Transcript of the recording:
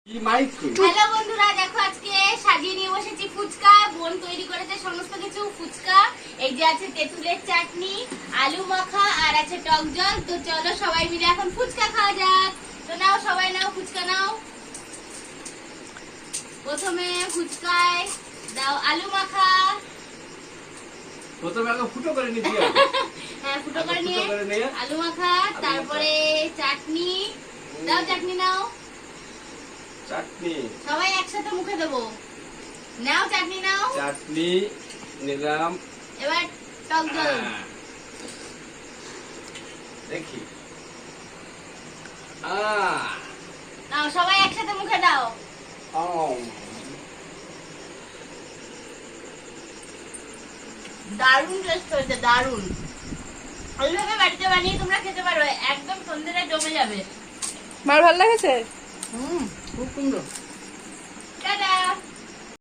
Hello বন্ধুরা, দেখো আজকে সাজিয়ে নিয়ে বসেছি ফুচকা। বোন তৈরি করেছে সমস্ত কিছু ফুচকা। এই যে আছে তেঁতুলের চাটনি, আলু মাখা আর আছে টক জল। তো চলো সবাই মিলে এখন ফুচকা খাওয়া যাক। তো নাও, সবাই নাও, ফুচকা নাও। প্রথমে ফুচকায় দাও আলু মাখা। প্রথমে আগে ফুটো করে নিতে হবে। হ্যাঁ, ফুটো করে নিয়ে আলু মাখা, তারপরে চাটনি দাও, চাটনি নাও। চাটনি সবাই একসাথে মুখে দেবো। নাও চাটনি নাও। চাটনি নিলাম। এবার টক জল দেখি। নাও, সবাই একসাথে মুখে দাও। দারুণ টেস্ট হয়েছে, দারুণ। এইভাবে বাড়িতে বানিয়ে তোমরা খেতে পারো, একদম সন্ধ্যেটা জমে যাবে। মার ভালো লাগেছে? খুব সুন্দর।